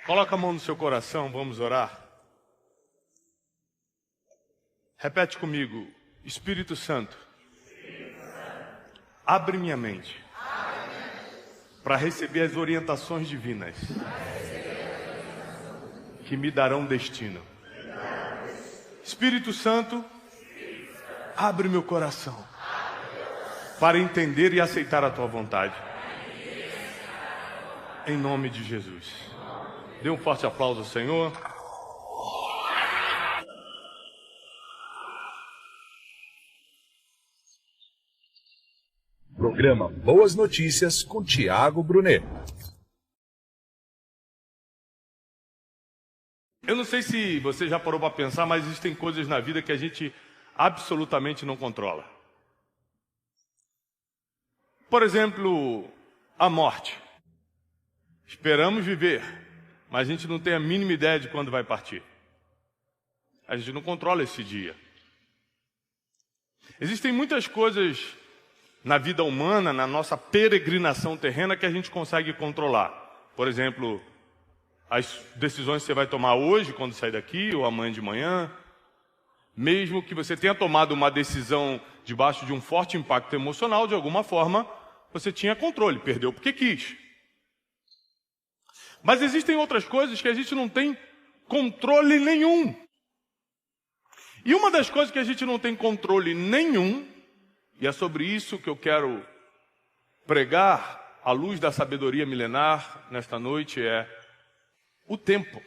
Coloca a mão no seu coração, vamos orar. Repete comigo: Espírito Santo, abre minha mente para receber as orientações divinas que me darão destino. Espírito Santo, abre meu coração para entender e aceitar a tua vontade. Em nome de Jesus. Dê um forte aplauso ao Senhor. Programa Boas Notícias com Tiago Brunet. Eu não sei se você já parou para pensar, mas existem coisas na vida que a gente absolutamente não controla. Por exemplo, a morte. Esperamos viver, mas a gente não tem a mínima ideia de quando vai partir. A gente não controla esse dia. Existem muitas coisas na vida humana, na nossa peregrinação terrena, que a gente consegue controlar. Por exemplo, as decisões que você vai tomar hoje, quando sair daqui, ou amanhã de manhã. Mesmo que você tenha tomado uma decisão debaixo de um forte impacto emocional, de alguma forma, você tinha controle, perdeu porque quis. Mas existem outras coisas que a gente não tem controle nenhum. E uma das coisas que a gente não tem controle nenhum, e é sobre isso que eu quero pregar à luz da sabedoria milenar nesta noite, é o tempo.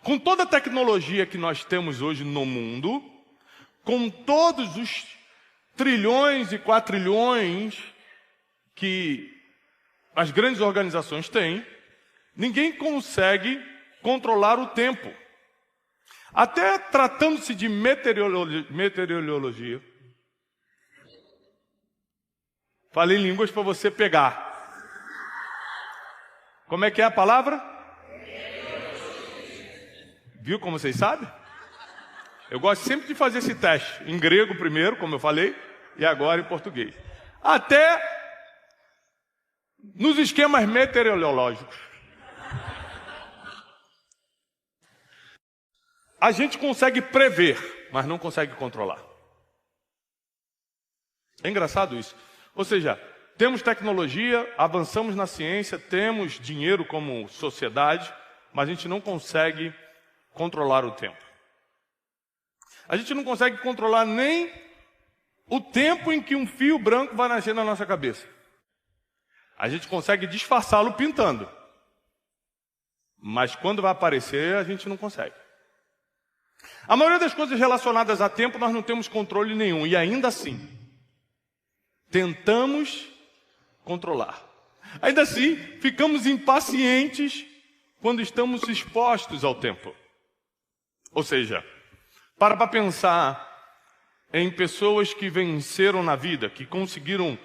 Com toda a tecnologia que nós temos hoje no mundo, com todos os trilhões e quatrilhões que as grandes organizações têm, ninguém consegue controlar o tempo. Até tratando-se de meteorologia. Falei em línguas para você pegar. Como é que é a palavra? Viu como vocês sabem? Eu gosto sempre de fazer esse teste. Em grego primeiro, como eu falei, e agora em português. Até nos esquemas meteorológicos. A gente consegue prever, mas não consegue controlar. É engraçado isso. Ou seja, temos tecnologia, avançamos na ciência, temos dinheiro como sociedade, mas a gente não consegue controlar o tempo. A gente não consegue controlar nem o tempo em que um fio branco vai nascer na nossa cabeça. A gente consegue disfarçá-lo pintando. Mas quando vai aparecer, a gente não consegue. A maioria das coisas relacionadas a tempo nós não temos controle nenhum. E ainda assim, tentamos controlar. Ainda assim, ficamos impacientes quando estamos expostos ao tempo. Ou seja, para pensar em pessoas que venceram na vida, que conseguiram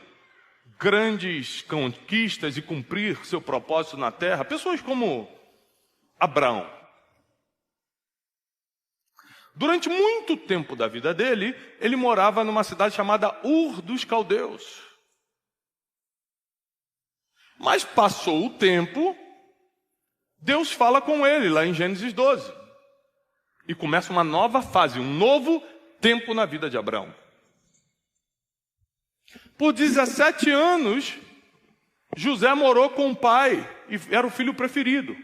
grandes conquistas e cumprir seu propósito na terra, pessoas como Abraão. Durante muito tempo da vida dele, ele morava numa cidade chamada Ur dos Caldeus. Mas passou o tempo, Deus fala com ele lá em Gênesis 12. E começa uma nova fase, um novo tempo na vida de Abraão. Por 17 anos, José morou com o pai e era o filho preferido.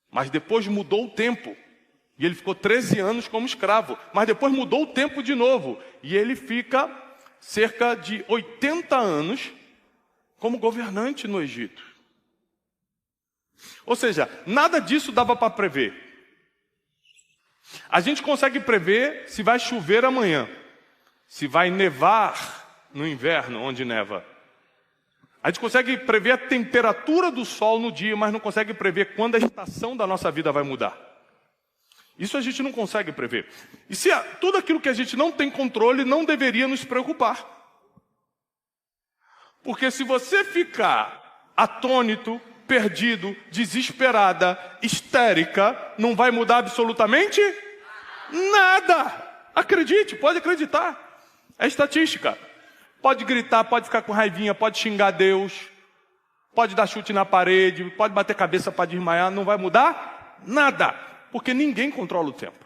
Mas depois mudou o tempo. E ele ficou 13 anos como escravo. Mas depois mudou o tempo de novo. E ele fica cerca de 80 anos como governante no Egito. Ou seja, nada disso dava para prever. A gente consegue prever se vai chover amanhã, se vai nevar no inverno, onde neva. A gente consegue prever a temperatura do sol no dia, mas não consegue prever quando a estação da nossa vida vai mudar. Isso a gente não consegue prever. E se tudo aquilo que a gente não tem controle não deveria nos preocupar. Porque se você ficar atônito, perdido, desesperada, histérica, não vai mudar absolutamente nada. Acredite, pode acreditar. É estatística. Pode gritar, pode ficar com raivinha, pode xingar Deus, pode dar chute na parede, pode bater cabeça para desmaiar, não vai mudar nada, porque ninguém controla o tempo.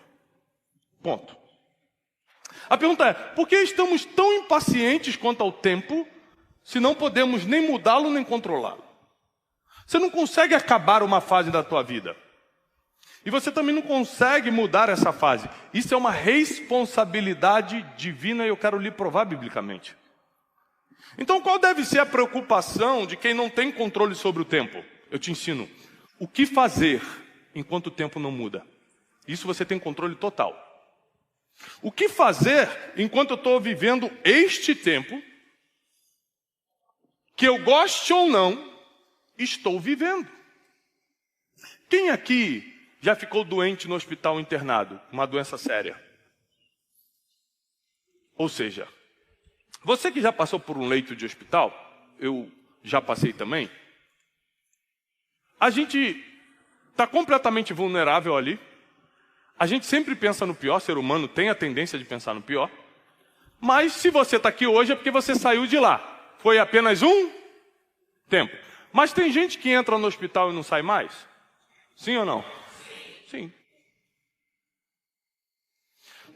Ponto. A pergunta é, por que estamos tão impacientes quanto ao tempo, se não podemos nem mudá-lo nem controlá-lo? Você não consegue acabar uma fase da tua vida. E você também não consegue mudar essa fase. Isso é uma responsabilidade divina e eu quero lhe provar biblicamente. Então, qual deve ser a preocupação de quem não tem controle sobre o tempo? Eu te ensino. O que fazer enquanto o tempo não muda? Isso você tem controle total. O que fazer enquanto eu estou vivendo este tempo, que eu goste ou não, estou vivendo? Quem aqui já ficou doente no hospital internado, uma doença séria? Ou seja, você que já passou por um leito de hospital, eu já passei também, a gente está completamente vulnerável ali. A gente sempre pensa no pior, ser humano tem a tendência de pensar no pior. Mas se você está aqui hoje é porque você saiu de lá. Foi apenas um tempo. Mas tem gente que entra no hospital e não sai mais? Sim ou não? Sim.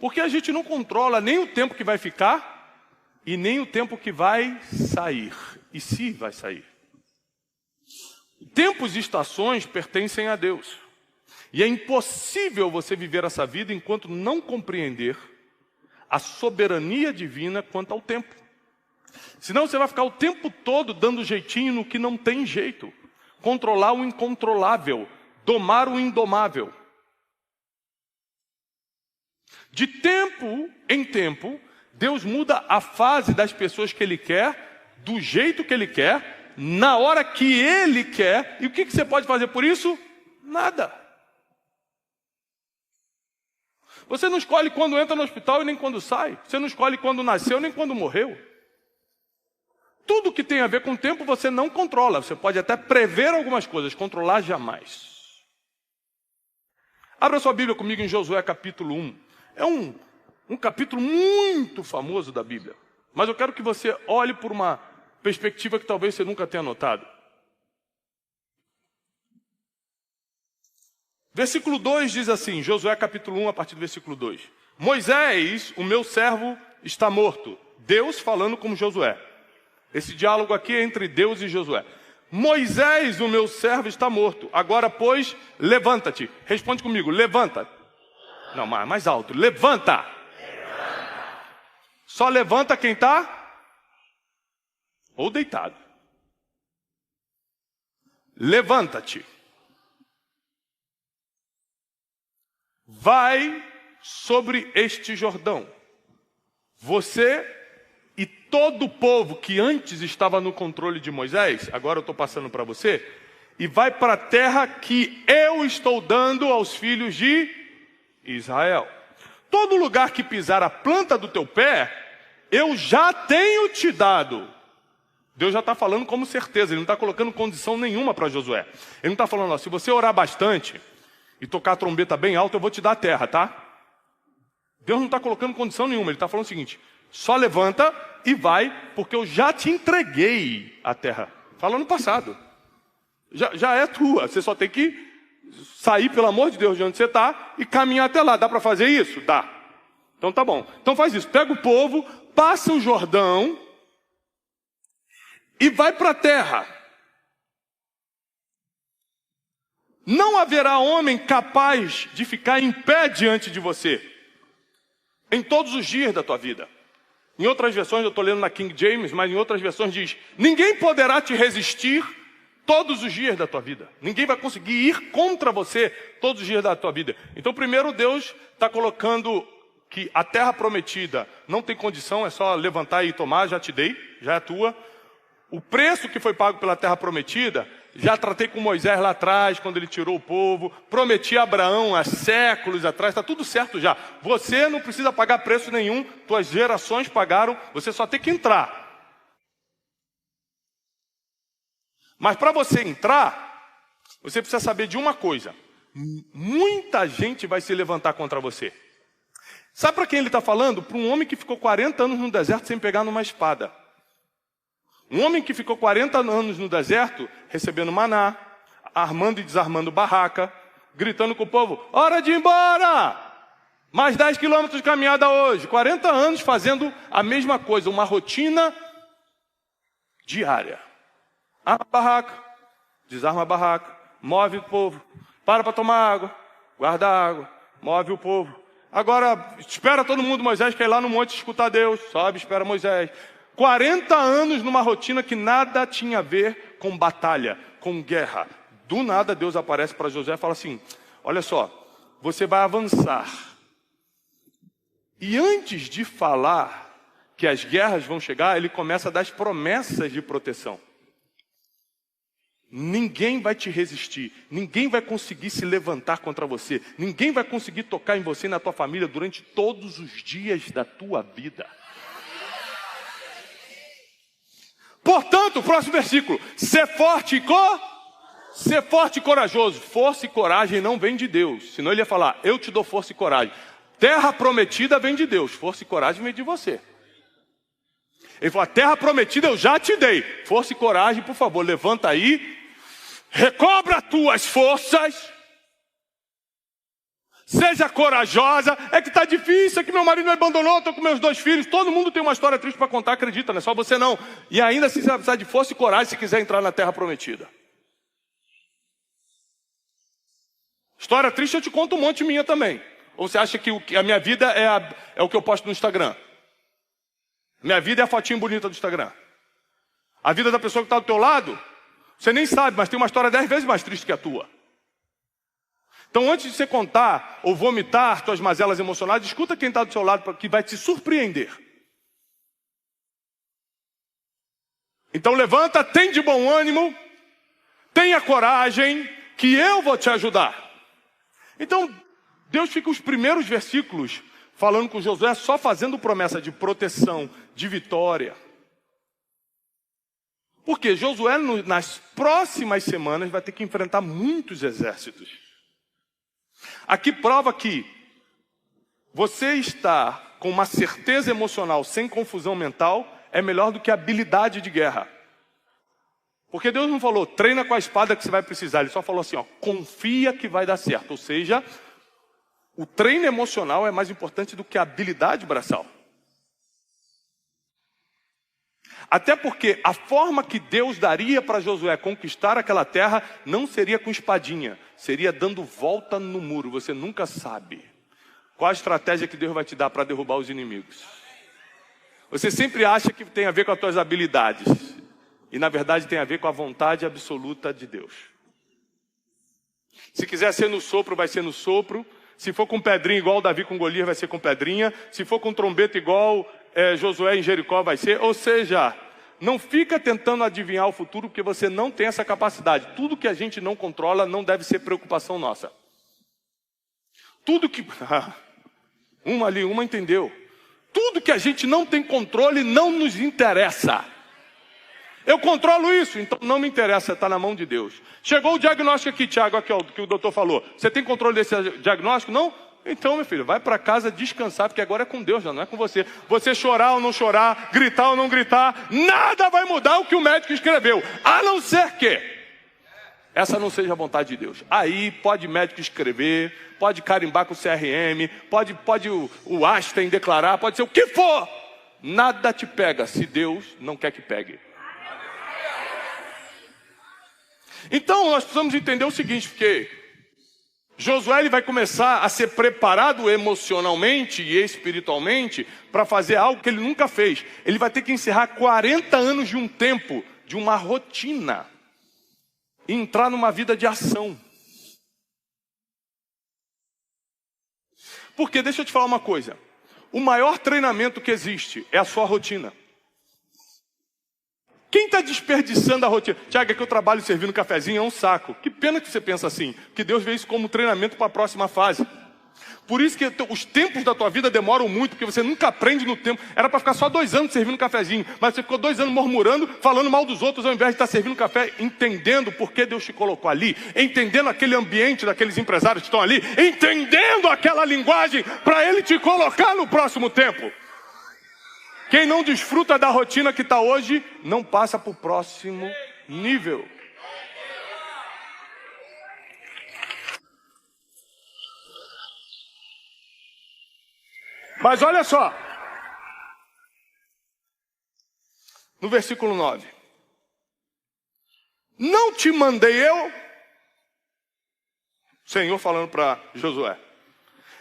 Porque a gente não controla nem o tempo que vai ficar e nem o tempo que vai sair. E se vai sair. Tempos e estações pertencem a Deus. E é impossível você viver essa vida enquanto não compreender a soberania divina quanto ao tempo. Senão você vai ficar o tempo todo dando jeitinho no que não tem jeito. Controlar o incontrolável, domar o indomável. De tempo em tempo, Deus muda a fase das pessoas que Ele quer, do jeito que Ele quer, na hora que Ele quer. E o que você pode fazer por isso? Nada. Você não escolhe quando entra no hospital e nem quando sai. Você não escolhe quando nasceu nem quando morreu. Tudo que tem a ver com o tempo você não controla. Você pode até prever algumas coisas, controlar jamais. Abra sua Bíblia comigo em Josué capítulo 1. É um capítulo muito famoso da Bíblia. Mas eu quero que você olhe por uma perspectiva que talvez você nunca tenha notado. Versículo 2 diz assim, Josué capítulo 1, a partir do versículo 2. Moisés, o meu servo, está morto. Deus falando como Josué. Esse diálogo aqui é entre Deus e Josué. Moisés, o meu servo, está morto. Agora, pois, levanta-te. Responde comigo, levanta. Não, mais alto. Levanta. Só levanta quem está? Ou deitado. Levanta-te. Vai sobre este Jordão, você e todo o povo que antes estava no controle de Moisés, agora eu estou passando para você, e vai para a terra que eu estou dando aos filhos de Israel. Todo lugar que pisar a planta do teu pé, eu já tenho te dado. Deus já está falando como certeza, Ele não está colocando condição nenhuma para Josué. Ele não está falando, ó, se você orar bastante e tocar a trombeta bem alto, eu vou te dar a terra, tá? Deus não está colocando condição nenhuma, Ele está falando o seguinte, só levanta e vai, porque eu já te entreguei a terra. Fala no passado. Já é tua, você só tem que sair, pelo amor de Deus, de onde você está e caminhar até lá. Dá para fazer isso? Dá. Então tá bom. Então faz isso, pega o povo, passa o Jordão e vai para a terra. Não haverá homem capaz de ficar em pé diante de você em todos os dias da tua vida. Em outras versões, eu estou lendo na King James, mas em outras versões diz, ninguém poderá te resistir todos os dias da tua vida. Ninguém vai conseguir ir contra você todos os dias da tua vida. Então, primeiro, Deus está colocando que a terra prometida não tem condição, é só levantar e tomar, já te dei, já é tua. O preço que foi pago pela terra prometida, já tratei com Moisés lá atrás, quando ele tirou o povo. Prometi a Abraão há séculos atrás, está tudo certo já. Você não precisa pagar preço nenhum, tuas gerações pagaram, você só tem que entrar. Mas para você entrar, você precisa saber de uma coisa. Muita gente vai se levantar contra você. Sabe para quem ele está falando? Para um homem que ficou 40 anos no deserto sem pegar numa espada. Um homem que ficou 40 anos no deserto, recebendo maná, armando e desarmando barraca, gritando com o povo, hora de ir embora! Mais 10 quilômetros de caminhada hoje. 40 anos fazendo a mesma coisa, uma rotina diária. Arma a barraca, desarma a barraca, move o povo, para tomar água, guarda água, move o povo. Agora, espera todo mundo, Moisés quer ir lá no monte escutar Deus. Sobe, espera Moisés. 40 anos numa rotina que nada tinha a ver com batalha, com guerra. Do nada Deus aparece para Josué e fala assim, olha só, você vai avançar. E antes de falar que as guerras vão chegar, ele começa a dar as promessas de proteção. Ninguém vai te resistir, ninguém vai conseguir se levantar contra você, ninguém vai conseguir tocar em você e na tua família durante todos os dias da tua vida. Portanto, o próximo versículo, ser forte e corajoso. Força e coragem não vem de Deus, senão ele ia falar, eu te dou força e coragem. Terra prometida vem de Deus, força e coragem vem de você. Ele falou, a terra prometida eu já te dei. Força e coragem, por favor, levanta aí, recobra as tuas forças, seja corajosa. É que está difícil, é que meu marido me abandonou, estou com meus 2 filhos. Todo mundo tem uma história triste para contar, acredita, não é só você não. E ainda assim você vai precisar de força e coragem se quiser entrar na terra prometida. História triste eu te conto um monte minha também. Ou você acha que a minha vida é o que eu posto no Instagram? Minha vida é a fotinha bonita do Instagram. A vida da pessoa que está do teu lado, você nem sabe, mas tem uma história 10 vezes mais triste que a tua. Então antes de você contar ou vomitar suas mazelas emocionais, escuta quem está do seu lado, que vai te surpreender. Então levanta, tem de bom ânimo, tenha coragem, que eu vou te ajudar. Então Deus fica os primeiros versículos falando com Josué, só fazendo promessa de proteção, de vitória. Porque Josué, nas próximas semanas, vai ter que enfrentar muitos exércitos. Aqui prova que você estar com uma certeza emocional, sem confusão mental, é melhor do que habilidade de guerra. Porque Deus não falou, treina com a espada que você vai precisar. Ele só falou assim, ó, confia que vai dar certo. Ou seja, o treino emocional é mais importante do que a habilidade braçal. Até porque a forma que Deus daria para Josué conquistar aquela terra não seria com espadinha, seria dando volta no muro. Você nunca sabe qual a estratégia que Deus vai te dar para derrubar os inimigos. Você sempre acha que tem a ver com as tuas habilidades. E na verdade tem a ver com a vontade absoluta de Deus. Se quiser ser no sopro, vai ser no sopro. Se for com pedrinha igual Davi com Golias, vai ser com pedrinha. Se for com trombeta igual Josué em Jericó, vai ser. Ou seja, não fica tentando adivinhar o futuro, porque você não tem essa capacidade. Tudo que a gente não controla não deve ser preocupação nossa. Tudo que... uma entendeu. Tudo que a gente não tem controle não nos interessa. Eu controlo isso, então não me interessa, está na mão de Deus. Chegou o diagnóstico aqui, Tiago, aqui, ó, que o doutor falou. Você tem controle desse diagnóstico? Não? Então, meu filho, vai para casa descansar, porque agora é com Deus, já não é com você. Você chorar ou não chorar, gritar ou não gritar, nada vai mudar o que o médico escreveu. A não ser que essa não seja a vontade de Deus. Aí pode médico escrever, pode carimbar com o CRM, pode o Einstein declarar, pode ser o que for. Nada te pega se Deus não quer que pegue. Então nós precisamos entender o seguinte, porque Josué ele vai começar a ser preparado emocionalmente e espiritualmente para fazer algo que ele nunca fez. Ele vai ter que encerrar 40 anos de um tempo, de uma rotina, e entrar numa vida de ação. Porque, deixa eu te falar uma coisa, o maior treinamento que existe é a sua rotina. Quem está desperdiçando a rotina? Tiago, é que eu trabalho servindo cafezinho, é um saco. Que pena que você pensa assim, que Deus vê isso como treinamento para a próxima fase. Por isso que os tempos da tua vida demoram muito, porque você nunca aprende no tempo. Era para ficar só 2 anos servindo cafezinho, mas você ficou 2 anos murmurando, falando mal dos outros, ao invés de estar servindo café, entendendo por que Deus te colocou ali, entendendo aquele ambiente daqueles empresários que estão ali, entendendo aquela linguagem para Ele te colocar no próximo tempo. Quem não desfruta da rotina que está hoje, não passa para o próximo nível. Mas olha só. No versículo 9. Não te mandei eu? Senhor falando para Josué.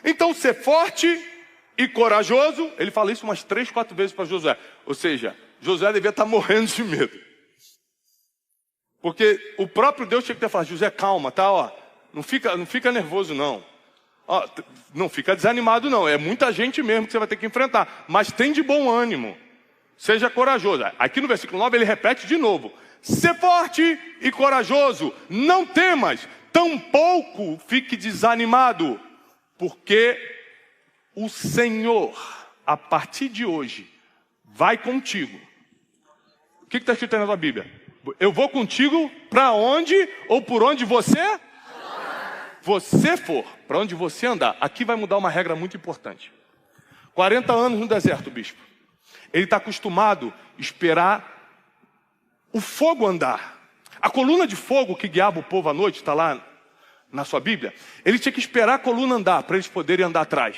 Então ser forte e corajoso. Ele fala isso umas 3, 4 vezes para Josué. Ou seja, Josué devia estar morrendo de medo. Porque o próprio Deus tinha que ter falado, Josué, calma, tá? Ó, não fica nervoso não. Ó, não fica desanimado não. É muita gente mesmo que você vai ter que enfrentar. Mas tem de bom ânimo. Seja corajoso. Aqui no versículo 9 ele repete de novo. Ser forte e corajoso. Não temas. Tampouco fique desanimado. Porque o Senhor, a partir de hoje, vai contigo. O que está escrito aí na tua Bíblia? Eu vou contigo para onde ou por onde você for, para onde você andar. Aqui vai mudar uma regra muito importante. 40 anos no deserto, bispo. Ele está acostumado a esperar o fogo andar. A coluna de fogo que guiava o povo à noite, está lá na sua Bíblia. Ele tinha que esperar a coluna andar, para eles poderem andar atrás.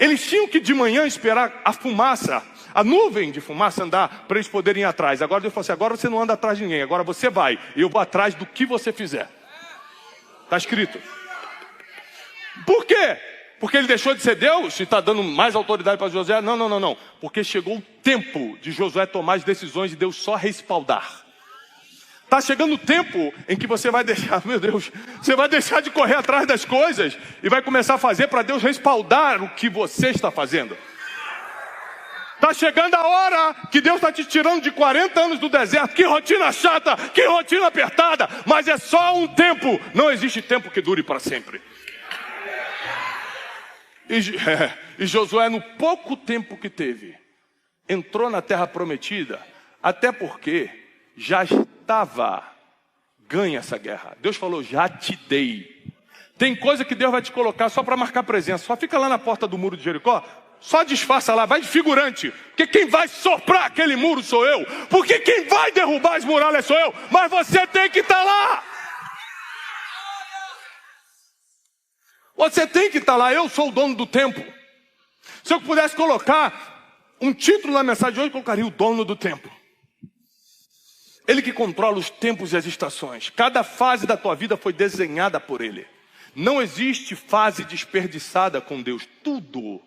Eles tinham que de manhã esperar a fumaça, a nuvem de fumaça andar, para eles poderem ir atrás. Agora Deus falou assim, agora você não anda atrás de ninguém, agora você vai. E eu vou atrás do que você fizer. Está escrito. Por quê? Porque ele deixou de ser Deus e está dando mais autoridade para Josué? Não. Porque chegou o tempo de Josué tomar as decisões e Deus só respaldar. Está chegando o tempo em que você vai deixar, meu Deus, você vai deixar de correr atrás das coisas e vai começar a fazer para Deus respaldar o que você está fazendo. Está chegando a hora que Deus está te tirando de 40 anos do deserto. Que rotina chata, que rotina apertada, mas é só um tempo. Não existe tempo que dure para sempre. E Josué, no pouco tempo que teve, entrou na terra prometida, até porque já estava ganha essa guerra. Deus falou, já te dei. Tem coisa que Deus vai te colocar só para marcar presença. Só fica lá na porta do muro de Jericó, só disfarça lá, vai de figurante. Porque quem vai soprar aquele muro sou eu. Porque quem vai derrubar as muralhas sou eu. Mas você tem que estar lá. Você tem que estar lá, eu sou o dono do tempo. Se eu pudesse colocar um título na mensagem de hoje, eu colocaria o dono do tempo. Ele que controla os tempos e as estações. Cada fase da tua vida foi desenhada por Ele. Não existe fase desperdiçada com Deus. Tudo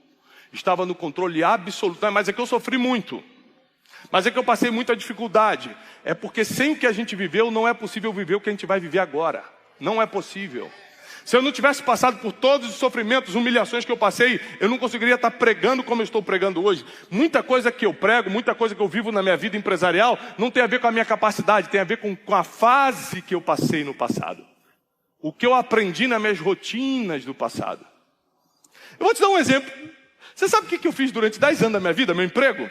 estava no controle absoluto. Mas é que eu sofri muito. Mas é que eu passei muita dificuldade. É porque sem o que a gente viveu, não é possível viver o que a gente vai viver agora. Não é possível. Se eu não tivesse passado por todos os sofrimentos, humilhações que eu passei, eu não conseguiria estar pregando como eu estou pregando hoje. Muita coisa que eu prego, muita coisa que eu vivo na minha vida empresarial, não tem a ver com a minha capacidade, tem a ver com a fase que eu passei no passado. O que eu aprendi nas minhas rotinas do passado. Eu vou te dar um exemplo. Você sabe o que eu fiz durante 10 anos da minha vida, meu emprego?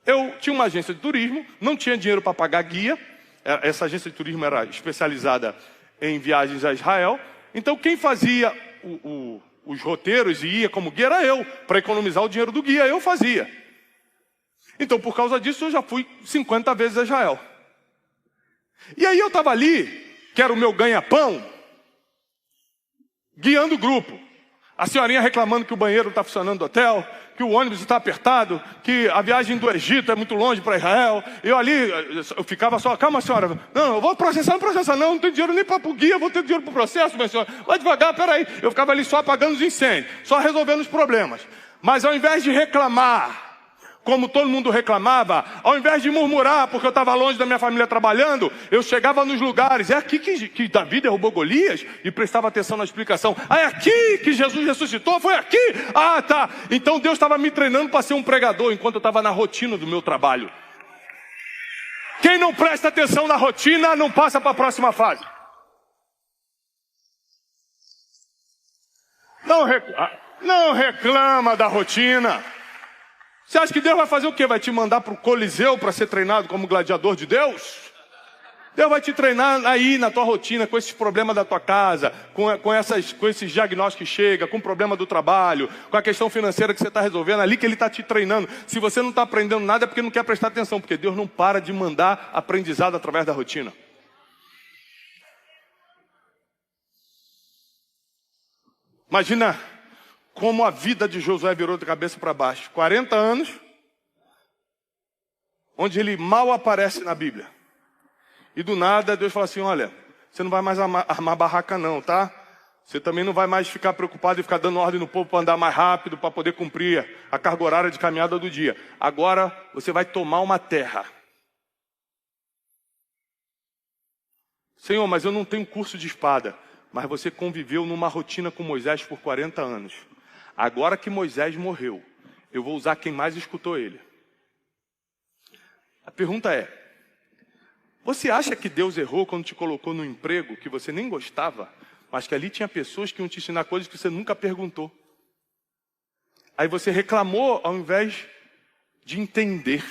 Eu tinha uma agência de turismo, não tinha dinheiro para pagar guia. Essa agência de turismo era especializada em viagens a Israel. Então quem fazia os roteiros e ia como guia era eu. Para economizar o dinheiro do guia, eu fazia. Então por causa disso eu já fui 50 vezes a Israel. E aí eu estava ali, que era o meu ganha-pão, guiando o grupo. A senhorinha reclamando que o banheiro não está funcionando do hotel, que o ônibus está apertado, que a viagem do Egito é muito longe para Israel. Eu ficava só, calma senhora, não, eu vou processar, não tenho dinheiro nem para o guia, vou ter dinheiro para o processo, minha senhora. Vai devagar, peraí. Eu ficava ali só apagando os incêndios, só resolvendo os problemas. Mas ao invés de reclamar, como todo mundo reclamava, ao invés de murmurar, porque eu estava longe da minha família trabalhando, eu chegava nos lugares, é aqui que Davi derrubou Golias, e prestava atenção na explicação. É aqui que Jesus ressuscitou, foi aqui? Ah, tá. Então Deus estava me treinando para ser um pregador, enquanto eu estava na rotina do meu trabalho. Quem não presta atenção na rotina, não passa para a próxima fase. Não reclama da rotina. Você acha que Deus vai fazer o quê? Vai te mandar para o Coliseu para ser treinado como gladiador de Deus? Deus vai te treinar aí na tua rotina, com esses problemas da tua casa, com esses diagnósticos que chegam, com o problema do trabalho, com a questão financeira que você está resolvendo, ali que Ele está te treinando. Se você não está aprendendo nada é porque não quer prestar atenção, porque Deus não para de mandar aprendizado através da rotina. Imagina como a vida de Josué virou de cabeça para baixo. 40 anos, onde ele mal aparece na Bíblia. E do nada Deus fala assim, olha, você não vai mais armar barraca não, tá? Você também não vai mais ficar preocupado e ficar dando ordem no povo para andar mais rápido, para poder cumprir a carga horária de caminhada do dia. Agora você vai tomar uma terra. Senhor, mas eu não tenho curso de espada. Mas você conviveu numa rotina com Moisés por 40 anos. Agora que Moisés morreu, eu vou usar quem mais escutou ele. A pergunta é, você acha que Deus errou quando te colocou num emprego que você nem gostava, mas que ali tinha pessoas que iam te ensinar coisas que você nunca perguntou? Aí você reclamou ao invés de entender.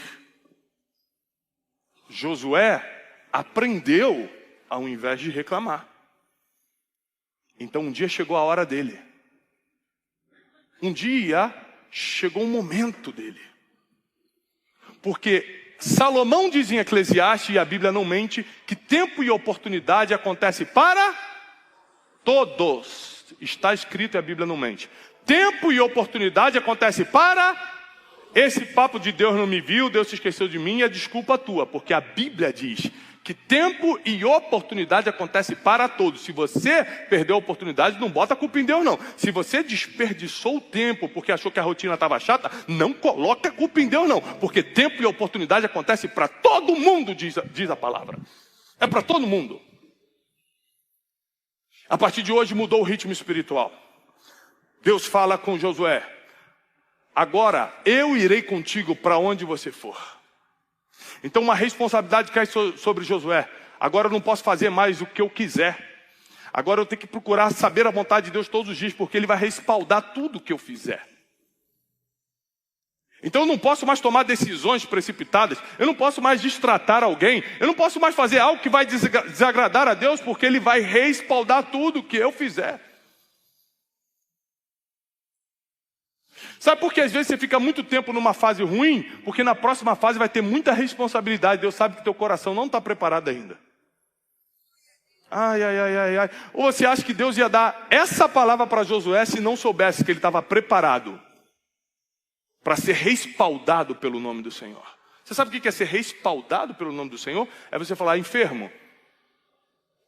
Josué aprendeu ao invés de reclamar. Então um dia chegou a hora dele. Um dia chegou o momento dele. Porque Salomão diz em Eclesiastes, e a Bíblia não mente, que tempo e oportunidade acontece para todos. Está escrito e a Bíblia não mente. Tempo e oportunidade acontece para... Esse papo de Deus não me viu, Deus se esqueceu de mim, é desculpa tua. Porque a Bíblia diz que tempo e oportunidade acontece para todos. Se você perdeu a oportunidade, não bota a culpa em Deus não. Se você desperdiçou o tempo porque achou que a rotina estava chata, não coloca a culpa em Deus não. Porque tempo e oportunidade acontece para todo mundo, diz a palavra. É para todo mundo. A partir de hoje mudou o ritmo espiritual. Deus fala com Josué. Agora eu irei contigo para onde você for. Então uma responsabilidade cai sobre Josué. Agora eu não posso fazer mais o que eu quiser. Agora eu tenho que procurar saber a vontade de Deus todos os dias, porque Ele vai respaldar tudo o que eu fizer. Então eu não posso mais tomar decisões precipitadas. Eu não posso mais destratar alguém. Eu não posso mais fazer algo que vai desagradar a Deus, porque Ele vai respaldar tudo o que eu fizer. Sabe por que às vezes você fica muito tempo numa fase ruim? Porque na próxima fase vai ter muita responsabilidade. Deus sabe que teu coração não está preparado ainda. Ai. Ou você acha que Deus ia dar essa palavra para Josué se não soubesse que ele estava preparado para ser respaldado pelo nome do Senhor? Você sabe o que é ser respaldado pelo nome do Senhor? É você falar, enfermo,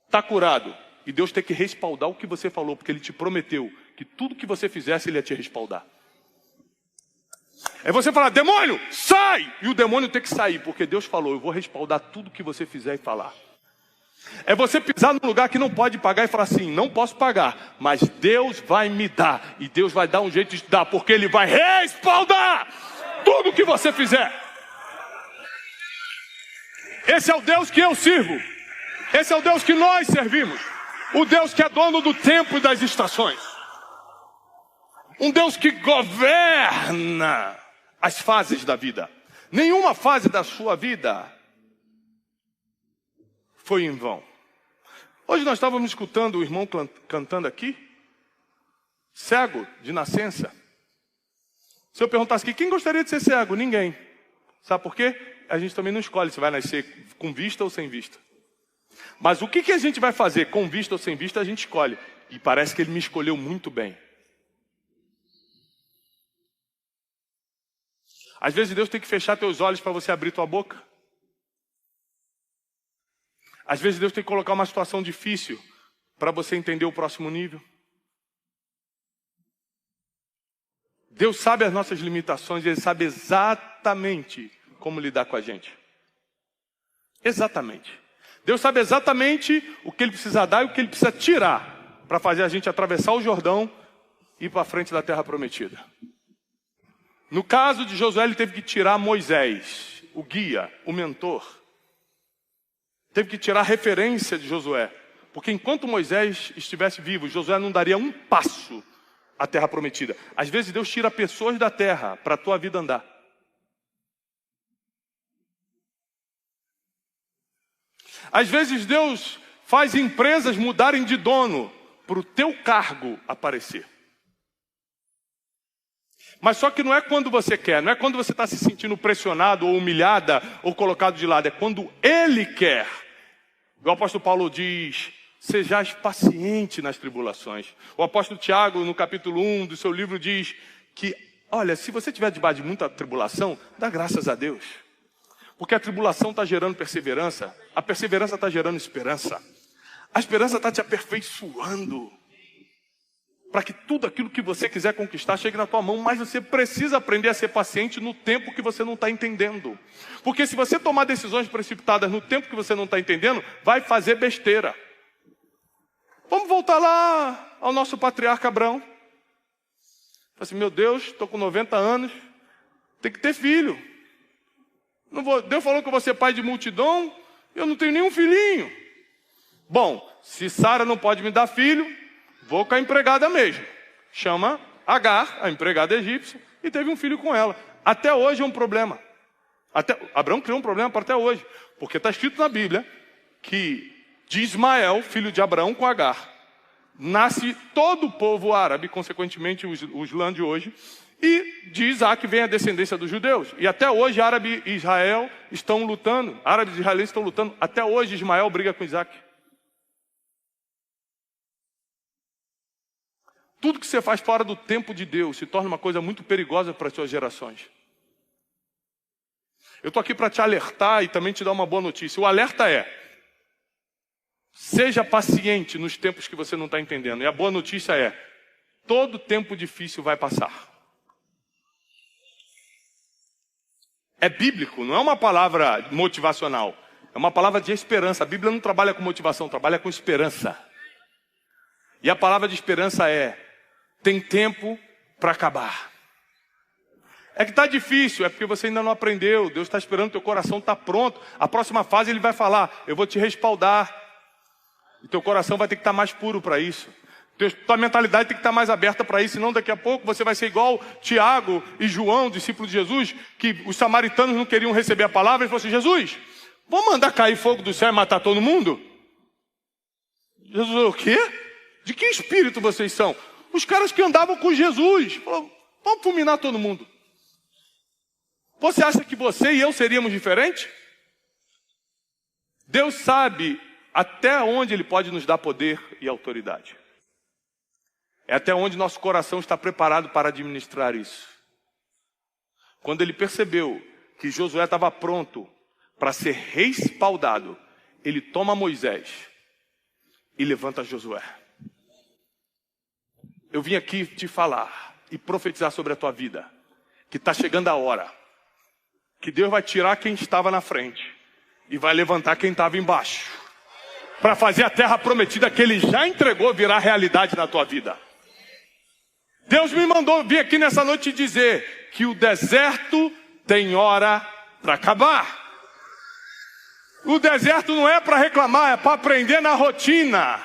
está curado. E Deus tem que respaldar o que você falou, porque Ele te prometeu que tudo que você fizesse, Ele ia te respaldar. É você falar, demônio, sai! E o demônio tem que sair, porque Deus falou, eu vou respaldar tudo que você fizer e falar. É você pisar num lugar que não pode pagar e falar assim, não posso pagar, mas Deus vai me dar. E Deus vai dar um jeito de dar, porque Ele vai respaldar tudo que você fizer. Esse é o Deus que eu sirvo. Esse é o Deus que nós servimos. O Deus que é dono do tempo e das estações. Um Deus que governa as fases da vida. Nenhuma fase da sua vida foi em vão. Hoje nós estávamos escutando o irmão cantando aqui, cego de nascença. Se eu perguntasse aqui, quem gostaria de ser cego? Ninguém. Sabe por quê? A gente também não escolhe se vai nascer com vista ou sem vista. Mas o que a gente vai fazer com vista ou sem vista, a gente escolhe. E parece que Ele me escolheu muito bem. Às vezes Deus tem que fechar teus olhos para você abrir tua boca. Às vezes Deus tem que colocar uma situação difícil para você entender o próximo nível. Deus sabe as nossas limitações e Ele sabe exatamente como lidar com a gente. Exatamente. Deus sabe exatamente o que Ele precisa dar e o que Ele precisa tirar para fazer a gente atravessar o Jordão e ir para frente da terra prometida. No caso de Josué, ele teve que tirar Moisés, o guia, o mentor. Teve que tirar a referência de Josué. Porque enquanto Moisés estivesse vivo, Josué não daria um passo à terra prometida. Às vezes Deus tira pessoas da terra para a tua vida andar. Às vezes Deus faz empresas mudarem de dono para o teu cargo aparecer. Mas só que não é quando você quer, não é quando você está se sentindo pressionado ou humilhada ou colocado de lado, é quando Ele quer. O apóstolo Paulo diz: sejais paciente nas tribulações. O apóstolo Tiago, no capítulo 1 do seu livro, diz que, olha, se você estiver debaixo de muita tribulação, dá graças a Deus. Porque a tribulação está gerando perseverança, a perseverança está gerando esperança. A esperança está te aperfeiçoando para que tudo aquilo que você quiser conquistar chegue na tua mão, mas você precisa aprender a ser paciente no tempo que você não está entendendo. Porque se você tomar decisões precipitadas no tempo que você não está entendendo, vai fazer besteira. Vamos voltar lá ao nosso patriarca Abraão. Assim, meu Deus, estou com 90 anos, tem que ter filho. Deus falou que eu vou ser pai de multidão, eu não tenho nenhum filhinho. Bom, se Sara não pode me dar filho, vou com a empregada mesmo. Chama Agar, a empregada egípcia, e teve um filho com ela. Até hoje é um problema. Abraão criou um problema para até hoje. Porque está escrito na Bíblia que de Ismael, filho de Abraão com Agar, nasce todo o povo árabe, consequentemente o Islã de hoje, e de Isaac vem a descendência dos judeus. E até hoje árabe e Israel estão lutando, árabes e israelenses estão lutando. Até hoje Ismael briga com Isaac. Tudo que você faz fora do tempo de Deus se torna uma coisa muito perigosa para as suas gerações. Eu estou aqui para te alertar e também te dar uma boa notícia. O alerta é: seja paciente nos tempos que você não está entendendo. E a boa notícia é: todo tempo difícil vai passar. É bíblico, não é uma palavra motivacional. É uma palavra de esperança. A Bíblia não trabalha com motivação, trabalha com esperança. E a palavra de esperança é: tem tempo para acabar. É que está difícil, é porque você ainda não aprendeu. Deus está esperando, teu coração está pronto. A próxima fase Ele vai falar: eu vou te respaldar. E teu coração vai ter que estar mais puro para isso. Tua mentalidade tem que estar mais aberta para isso. Senão daqui a pouco você vai ser igual Tiago e João, discípulos de Jesus, que os samaritanos não queriam receber a palavra. Eles falaram assim: Jesus, vamos mandar cair fogo do céu e matar todo mundo? Jesus falou: o quê? De que espírito vocês são? Os caras que andavam com Jesus falaram: vamos fulminar todo mundo. Você acha que você e eu seríamos diferentes? Deus sabe até onde Ele pode nos dar poder e autoridade. É até onde nosso coração está preparado para administrar isso. Quando Ele percebeu que Josué estava pronto para ser respaldado, Ele toma Moisés e levanta Josué. Eu vim aqui te falar e profetizar sobre a tua vida, que está chegando a hora, que Deus vai tirar quem estava na frente e vai levantar quem estava embaixo, para fazer a terra prometida que Ele já entregou virar realidade na tua vida. Deus me mandou vir aqui nessa noite dizer que o deserto tem hora para acabar. O deserto não é para reclamar, é para aprender na rotina.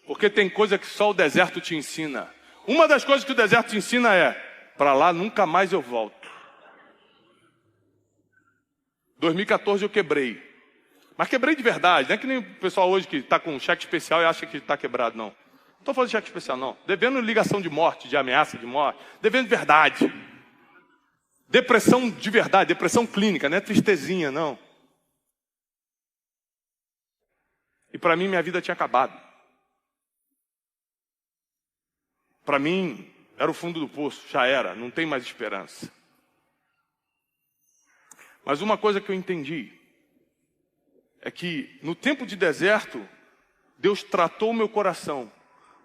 Porque tem coisa que só o deserto te ensina. Uma das coisas que o deserto te ensina é: para lá nunca mais eu volto. 2014 eu quebrei. Mas quebrei de verdade. Não é que nem o pessoal hoje que está com um cheque especial e acha que está quebrado, não. Não estou falando de cheque especial, não. Devendo ligação de morte, de ameaça de morte. Devendo de verdade. Depressão de verdade, depressão clínica, não é tristezinha, não. E para mim minha vida tinha acabado. Para mim era o fundo do poço, já era, não tem mais esperança. Mas uma coisa que eu entendi é que no tempo de deserto, Deus tratou o meu coração,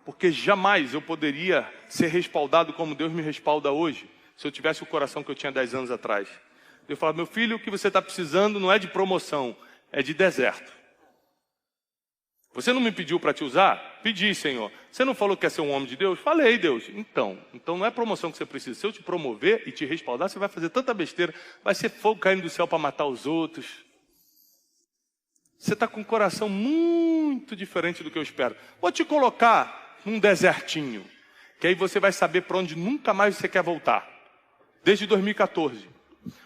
porque jamais eu poderia ser respaldado como Deus me respalda hoje, se eu tivesse o coração que eu tinha 10 anos atrás. Deus falava: meu filho, o que você está precisando não é de promoção, é de deserto. Você não me pediu para te usar? Pedi, Senhor. Você não falou que quer ser um homem de Deus? Falei, Deus. Então não é promoção que você precisa. Se eu te promover e te respaldar, você vai fazer tanta besteira. Vai ser fogo caindo do céu para matar os outros. Você está com um coração muito diferente do que eu espero. Vou te colocar num desertinho, que aí você vai saber para onde nunca mais você quer voltar. Desde 2014,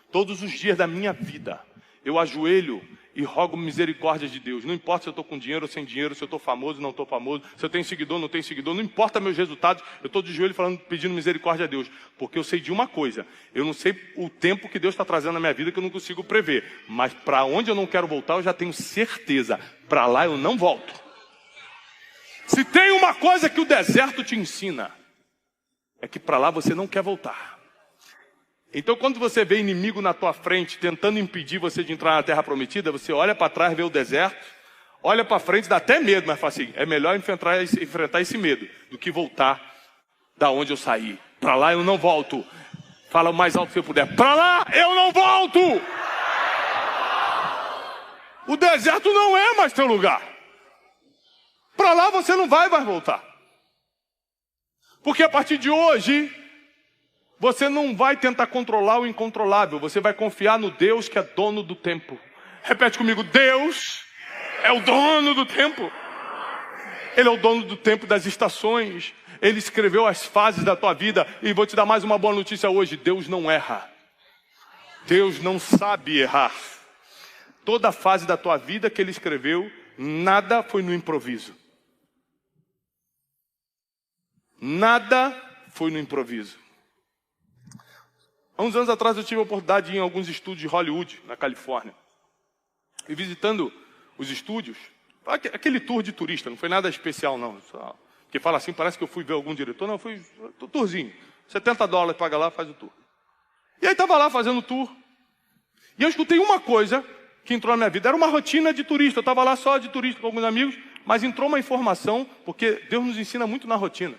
todos os dias da minha vida, eu ajoelho e rogo misericórdia de Deus. Não importa se eu estou com dinheiro ou sem dinheiro, se eu estou famoso ou não estou famoso, se eu tenho seguidor ou não tenho seguidor, não importa meus resultados, eu estou de joelho falando, pedindo misericórdia a Deus. Porque eu sei de uma coisa, eu não sei o tempo que Deus está trazendo na minha vida que eu não consigo prever. Mas para onde eu não quero voltar, eu já tenho certeza. Para lá eu não volto. Se tem uma coisa que o deserto te ensina, é que para lá você não quer voltar. Então, quando você vê inimigo na tua frente, tentando impedir você de entrar na terra prometida, você olha para trás, vê o deserto, olha para frente, dá até medo, mas fala assim, é melhor enfrentar esse medo do que voltar da onde eu saí. Para lá eu não volto. Fala o mais alto que você puder. Para lá eu não volto. O deserto não é mais teu lugar. Para lá você não vai mais voltar. Porque a partir de hoje, você não vai tentar controlar o incontrolável. Você vai confiar no Deus que é dono do tempo. Repete comigo, Deus é o dono do tempo. Ele é o dono do tempo das estações. Ele escreveu as fases da tua vida. E vou te dar mais uma boa notícia hoje. Deus não erra. Deus não sabe errar. Toda a fase da tua vida que Ele escreveu, nada foi no improviso. Nada foi no improviso. Há uns anos atrás eu tive a oportunidade de ir em alguns estúdios de Hollywood, na Califórnia. E visitando os estúdios, aquele tour de turista, não foi nada especial não. Só, que fala assim, parece que eu fui ver algum diretor. Não, eu fui tourzinho. $70, paga lá, faz o tour. E aí estava lá fazendo o tour. E eu escutei uma coisa que entrou na minha vida. Era uma rotina de turista. Eu estava lá só de turista com alguns amigos, mas entrou uma informação, porque Deus nos ensina muito na rotina.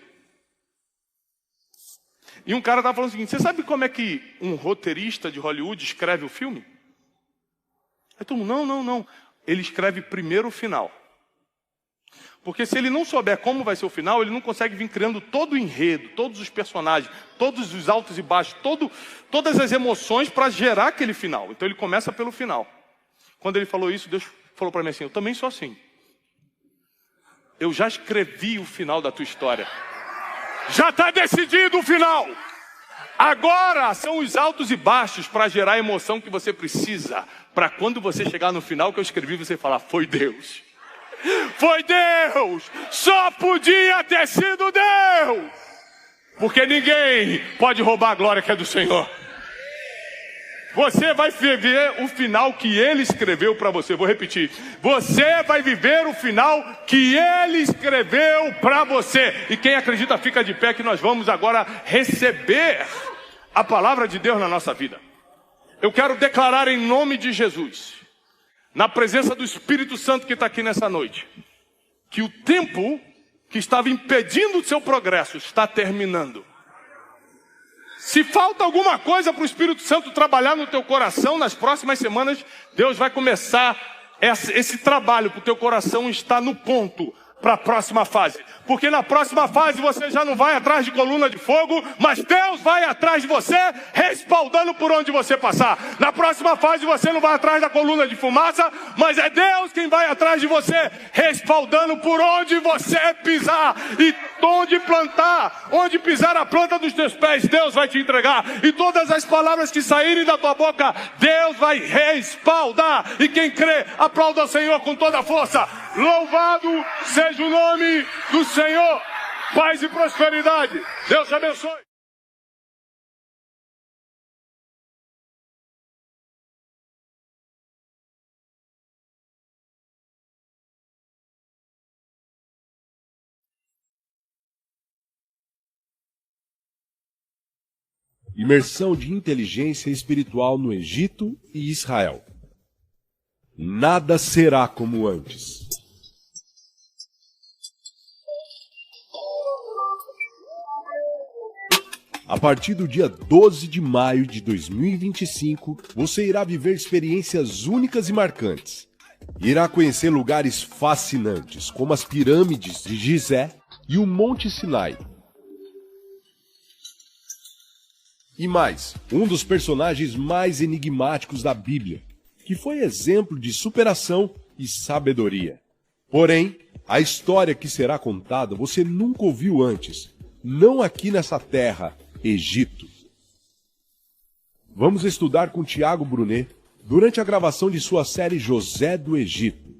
E um cara estava falando o seguinte, você sabe como é que um roteirista de Hollywood escreve o filme? Aí todo mundo, não. Ele escreve primeiro o final. Porque se ele não souber como vai ser o final, ele não consegue vir criando todo o enredo, todos os personagens, todos os altos e baixos, todas as emoções para gerar aquele final. Então ele começa pelo final. Quando ele falou isso, Deus falou para mim assim, eu também sou assim. Eu já escrevi o final da tua história. Já está decidido o final. Agora são os altos e baixos para gerar a emoção que você precisa. Para quando você chegar no final que eu escrevi, você falar, foi Deus. Foi Deus. Só podia ter sido Deus. Porque ninguém pode roubar a glória que é do Senhor. Você vai viver o final que Ele escreveu para você. Vou repetir. Você vai viver o final que Ele escreveu para você. E quem acredita fica de pé que nós vamos agora receber a palavra de Deus na nossa vida. Eu quero declarar em nome de Jesus, na presença do Espírito Santo que está aqui nessa noite, que o tempo que estava impedindo o seu progresso está terminando. Se falta alguma coisa para o Espírito Santo trabalhar no teu coração, nas próximas semanas, Deus vai começar esse trabalho para o teu coração estar no ponto para a próxima fase. Porque na próxima fase você já não vai atrás de coluna de fogo, mas Deus vai atrás de você, respaldando por onde você passar. Na próxima fase você não vai atrás da coluna de fumaça, mas é Deus quem vai atrás de você, respaldando por onde você pisar. E onde plantar, onde pisar a planta dos teus pés, Deus vai te entregar. E todas as palavras que saírem da tua boca, Deus vai respaldar. E quem crê, aplauda o Senhor com toda a força. Louvado seja o nome do Senhor. Paz e prosperidade. Deus te abençoe. Imersão de inteligência espiritual no Egito e Israel. Nada será como antes. A partir do dia 12 de maio de 2025, você irá viver experiências únicas e marcantes. Irá conhecer lugares fascinantes, como as pirâmides de Gizé e o Monte Sinai. E mais, um dos personagens mais enigmáticos da Bíblia, que foi exemplo de superação e sabedoria. Porém, a história que será contada você nunca ouviu antes, não aqui nessa terra, Egito. Vamos estudar com Tiago Brunet durante a gravação de sua série José do Egito.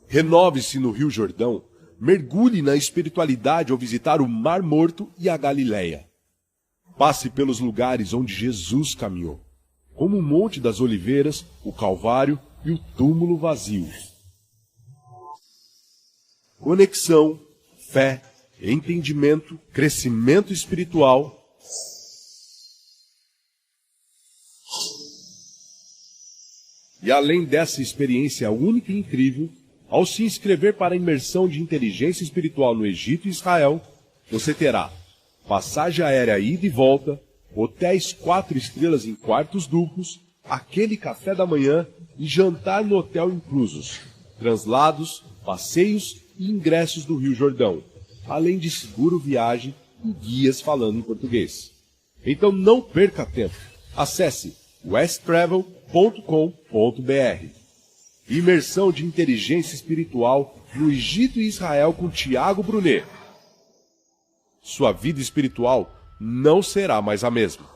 Renove-se no Rio Jordão, mergulhe na espiritualidade ao visitar o Mar Morto e a Galileia. Passe pelos lugares onde Jesus caminhou, como o Monte das Oliveiras, o Calvário e o túmulo vazio. Conexão, fé, entendimento, crescimento espiritual. E além dessa experiência única e incrível, ao se inscrever para a imersão de inteligência espiritual no Egito e Israel, você terá passagem aérea ida e volta, hotéis 4 estrelas em quartos duplos, aquele café da manhã e jantar no hotel inclusos, translados, passeios e ingressos do Rio Jordão, além de seguro viagem e guias falando em português. Então não perca tempo. Acesse westtravel.com.br. Imersão de inteligência espiritual no Egito e Israel com Tiago Brunet. Sua vida espiritual não será mais a mesma.